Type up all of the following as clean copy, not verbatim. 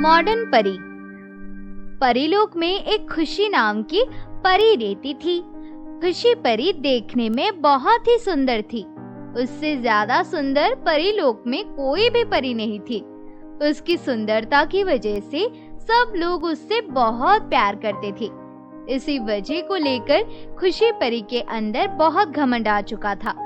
Modern परी। परीलोक में एक खुशी नाम की परी रहती थी। खुशी परी देखने में बहुत ही सुंदर थी। उससे ज्यादा सुंदर परीलोक में कोई भी परी नहीं थी। उसकी सुंदरता की वजह से सब लोग उससे बहुत प्यार करते थे। इसी वजह को लेकर खुशी परी के अंदर बहुत घमंड आ चुका था।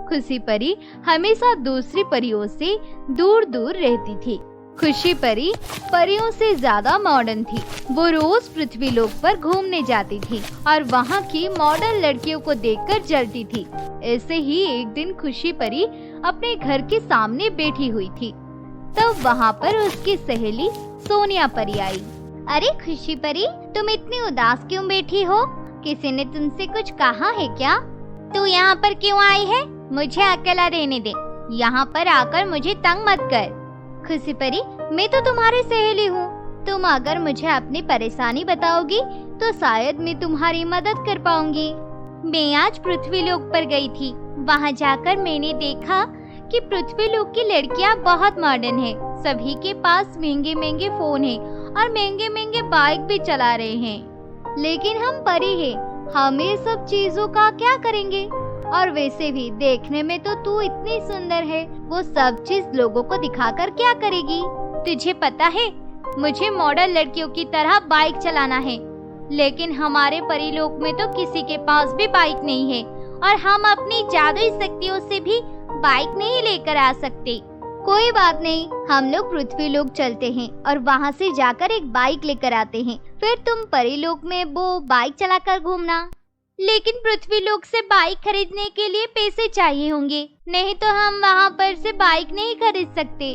खुशी परी हमेशा दूसरी परियों से दूर दूर रहती थी। खुशी परी परियों से ज्यादा मॉडर्न थी। वो रोज पृथ्वीलोक पर घूमने जाती थी और वहाँ की मॉडर्न लड़कियों को देखकर जलती थी। ऐसे ही एक दिन खुशी परी अपने घर के सामने बैठी हुई थी। तब वहाँ पर उसकी सहेली सोनिया परी आई। अरे खुशी परी, तुम इतनी उदास क्यों बैठी हो? किसी ने तुमसे कुछ कहा है क्या? तू यहाँ पर क्यों आई है? मुझे अकेला रहने दे। यहाँ पर आकर मुझे तंग मत कर। खुशी परी, मैं तो तुम्हारी सहेली हूँ। तुम अगर मुझे अपनी परेशानी बताओगी तो शायद मैं तुम्हारी मदद कर पाऊंगी। मैं आज पृथ्वीलोक पर गई थी। वहाँ जाकर मैंने देखा कि पृथ्वीलोक की लड़कियाँ बहुत मॉडर्न है। सभी के पास महंगे महंगे फोन है और महंगे महंगे बाइक भी चला रहे हैं। लेकिन हम परी हैं, हम ये सब चीजों का क्या करेंगे? और वैसे भी देखने में तो तू इतनी सुंदर है, वो सब चीज लोगों को दिखाकर क्या करेगी? तुझे पता है, मुझे मॉडर्न लड़कियों की तरह बाइक चलाना है, लेकिन हमारे परीलोक में तो किसी के पास भी बाइक नहीं है और हम अपनी जादुई शक्तियों से भी बाइक नहीं लेकर आ सकते। कोई बात नहीं, हम लोग पृथ्वीलोक चलते हैं और वहाँ से जाकर एक बाइक लेकर आते हैं। फिर तुम परीलोक में वो बाइक चलाकर घूमना। लेकिन पृथ्वीलोक से बाइक खरीदने के लिए पैसे चाहिए होंगे, नहीं तो हम वहाँ पर से बाइक नहीं खरीद सकते।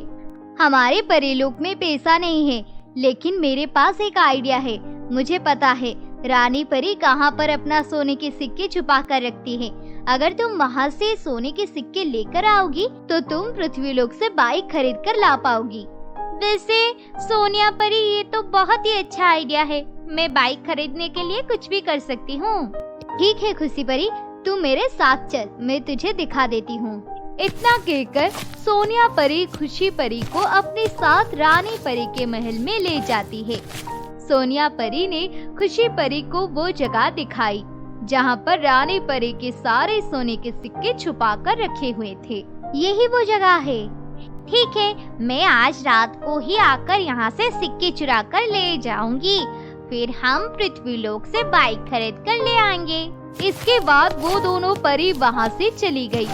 हमारे परीलोक में पैसा नहीं है, लेकिन मेरे पास एक आइडिया है। मुझे पता है रानी परी कहाँ पर अपना सोने के सिक्के छुपा कर रखती है। अगर तुम वहाँ से सोने के सिक्के लेकर आओगी तो तुम पृथ्वीलोक से बाइक खरीद कर ला पाओगी। वैसे सोनिया परी, ये तो बहुत ही अच्छा आइडिया है। मैं बाइक खरीदने के लिए कुछ भी कर सकती हूँ। ठीक है खुशी परी, तू मेरे साथ चल, मैं तुझे दिखा देती हूँ। इतना कहकर सोनिया परी खुशी परी को अपने साथ रानी परी के महल में ले जाती है। सोनिया परी ने खुशी परी को वो जगह दिखाई जहाँ पर रानी परी के सारे सोने के सिक्के छुपा कर रखे हुए थे। यही वो जगह है। ठीक है, मैं आज रात को ही आकर यहाँ से सिक्के चुरा कर ले जाऊंगी। फिर हम पृथ्वीलोक से बाइक खरीद कर ले आएंगे। इसके बाद वो दोनों परी वहाँ से चली गई।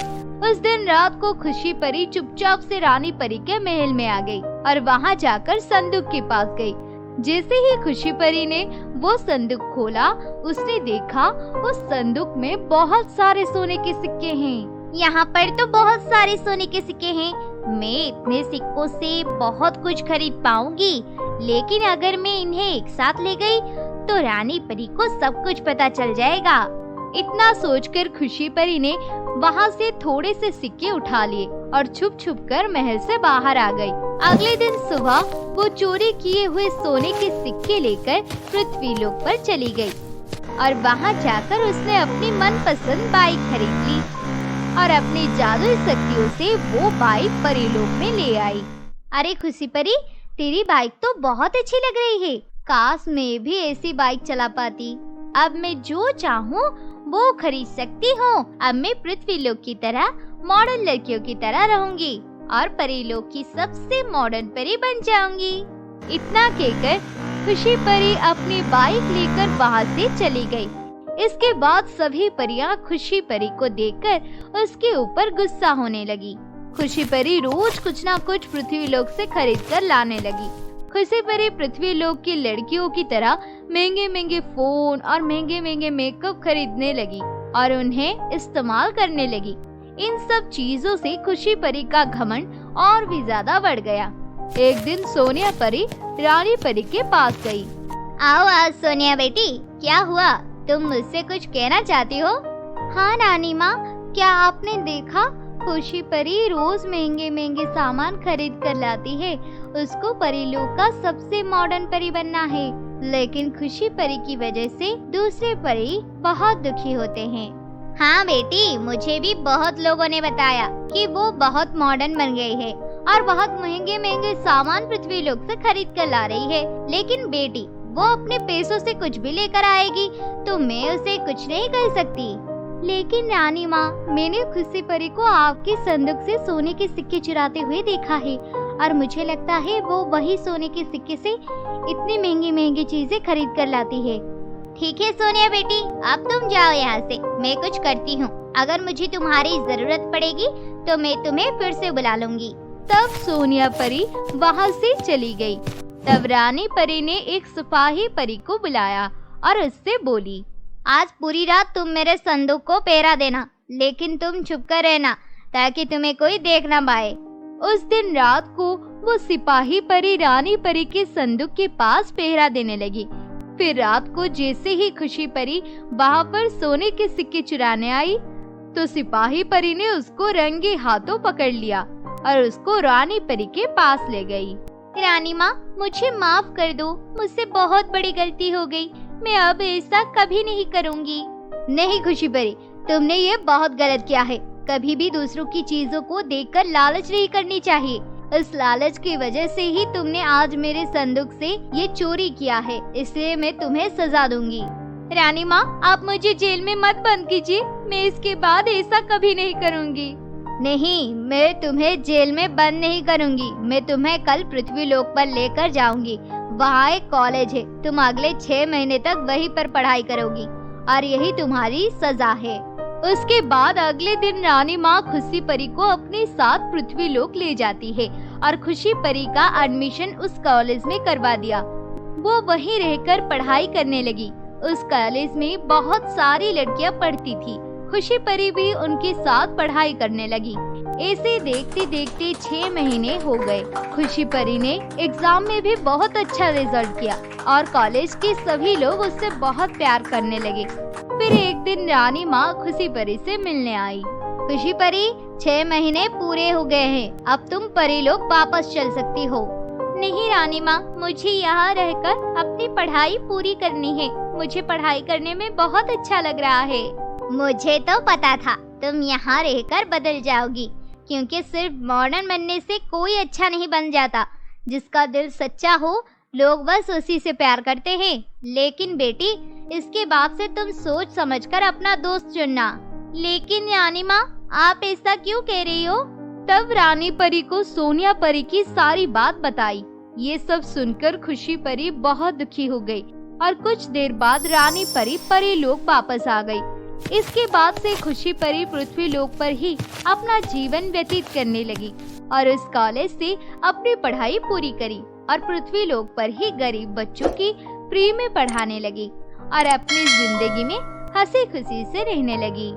उस दिन रात को खुशी परी चुपचाप से रानी परी के महल में आ गई और वहाँ जाकर संदूक के पास गई। जैसे ही खुशी परी ने वो संदूक खोला, उसने देखा उस संदूक में बहुत सारे सोने के सिक्के हैं। यहाँ पर तो बहुत सारे सोने के सिक्के हैं। मैं इतने सिक्कों से बहुत कुछ खरीद पाऊंगी, लेकिन अगर मैं इन्हें एक साथ ले गई तो रानी परी को सब कुछ पता चल जाएगा। इतना सोचकर खुशी परी ने वहाँ से थोड़े से सिक्के उठा लिए और छुप छुप कर महल से बाहर आ गई। अगले दिन सुबह वो चोरी किए हुए सोने के सिक्के लेकर पृथ्वीलोक पर चली गई और वहाँ जाकर उसने अपनी मनपसंद बाइक खरीद ली और अपनी जादुई शक्तियों से वो बाइक परीलोक में ले आई। अरे खुशी परी, तेरी बाइक तो बहुत अच्छी लग रही है। काश मैं भी ऐसी बाइक चला पाती। अब मैं जो चाहूँ वो खरीद सकती हूँ। अब मैं पृथ्वीलोक की तरह मॉडर्न लड़कियों की तरह रहूंगी और परीलोक की सबसे मॉडर्न परी बन जाऊंगी। इतना कहकर खुशी परी अपनी बाइक लेकर वहाँ से चली गई। इसके बाद सभी परियां खुशी परी को देखकर उसके ऊपर गुस्सा होने लगी। खुशी परी रोज कुछ ना कुछ पृथ्वीलोक से खरीद कर लाने लगी। खुशी परी पृथ्वीलोक की लड़कियों की तरह महंगे महंगे फोन और महंगे महंगे मेकअप खरीदने लगी और उन्हें इस्तेमाल करने लगी। इन सब चीजों से खुशी परी का घमंड और भी ज्यादा बढ़ गया। एक दिन सोनिया परी रानी परी के पास गई। आओ आज सोनिया बेटी, क्या हुआ? तुम मुझसे कुछ कहना चाहती हो? हाँ नानी माँ, क्या आपने देखा? खुशी परी रोज महंगे महंगे सामान खरीद कर लाती है। उसको परीलोक का सबसे मॉडर्न परी बनना है, लेकिन खुशी परी की वजह से दूसरे परी बहुत दुखी होते हैं। हाँ बेटी, मुझे भी बहुत लोगों ने बताया कि वो बहुत मॉडर्न बन गई है और बहुत महंगे महंगे सामान पृथ्वी लोक से खरीद कर ला रही है। लेकिन बेटी, वो अपने पैसों से कुछ भी लेकर आएगी तो मैं उसे कुछ नहीं कर सकती। लेकिन रानी माँ, मैंने खुशी परी को आपके संदूक से सोने के सिक्के चुराते हुए देखा है और मुझे लगता है वो वही सोने के सिक्के से इतनी महंगी महंगी चीजें खरीद कर लाती है। ठीक है सोनिया बेटी, अब तुम जाओ यहाँ से, मैं कुछ करती हूँ। अगर मुझे तुम्हारी जरूरत पड़ेगी तो मैं तुम्हें फिर से बुला लूंगी। तब सोनिया परी वहाँ से चली गई। तब रानी परी ने एक सिपाही परी को बुलाया और उससे बोली, आज पूरी रात तुम मेरे संदूक को पहरा देना, लेकिन तुम छुप कर रहना ताकि तुम्हें कोई देख ना पाए। उस दिन रात को वो सिपाही परी रानी परी के संदूक के पास पहरा देने लगी। फिर रात को जैसे ही खुशी परी वहाँ पर सोने के सिक्के चुराने आई तो सिपाही परी ने उसको रंगे हाथों पकड़ लिया और उसको रानी परी के पास ले गई। रानी माँ, मुझे माफ कर दो, मुझसे बहुत बड़ी गलती हो गई। मैं अब ऐसा कभी नहीं करूँगी। नहीं खुशी परी, तुमने ये बहुत गलत किया है। कभी भी दूसरों की चीजों को देखकर लालच नहीं करनी चाहिए। इस लालच की वजह से ही तुमने आज मेरे संदूक से ये चोरी किया है, इसलिए मैं तुम्हें सजा दूंगी। रानी माँ, आप मुझे जेल में मत बंद कीजिए, मैं इसके बाद ऐसा कभी नहीं करूँगी। नहीं, मैं तुम्हें जेल में बंद नहीं करूँगी। मैं तुम्हें कल पृथ्वी लोक पर लेकर जाऊंगी। वहाँ एक कॉलेज है, तुम अगले 6 महीने तक वहीं पर पढ़ाई करोगी और यही तुम्हारी सजा है। उसके बाद अगले दिन रानी माँ खुशी परी को अपने साथ पृथ्वी लोक ले जाती है और खुशी परी का एडमिशन उस कॉलेज में करवा दिया। वो वहीं रहकर पढ़ाई करने लगी। उस कॉलेज में बहुत सारी लड़कियां पढ़ती थी। खुशी परी भी उनके साथ पढ़ाई करने लगी। ऐसे देखते देखते 6 महीने हो गए। खुशी परी ने एग्जाम में भी बहुत अच्छा रिजल्ट किया और कॉलेज के सभी लोग उससे बहुत प्यार करने लगे। फिर एक दिन रानी माँ खुशी परी से मिलने आई। खुशी परी, 6 महीने पूरे हो गए हैं, अब तुम परी लोग वापस चल सकती हो। नहीं रानी माँ, मुझे यहाँ रहकर अपनी पढ़ाई पूरी करनी है। मुझे पढ़ाई करने में बहुत अच्छा लग रहा है। मुझे तो पता था तुम यहाँ रहकर बदल जाओगी, क्योंकि सिर्फ मॉडर्न बनने से कोई अच्छा नहीं बन जाता। जिसका दिल सच्चा हो लोग बस उसी से प्यार करते हैं। लेकिन बेटी, इसके बाद से तुम सोच समझकर अपना दोस्त चुनना। लेकिन रानी माँ, आप ऐसा क्यों कह रही हो? तब रानी परी को सोनिया परी की सारी बात बताई। ये सब सुनकर खुशी परी बहुत दुखी हो गई और कुछ देर बाद रानी परी परी लोक वापस आ गई। इसके बाद से खुशी परी पृथ्वी लोक पर ही अपना जीवन व्यतीत करने लगी और उस कॉलेज से अपनी पढ़ाई पूरी करी और पृथ्वी लोक पर ही गरीब बच्चों की फ्री में पढ़ाने लगी और अपनी जिंदगी में हंसी खुशी से रहने लगी।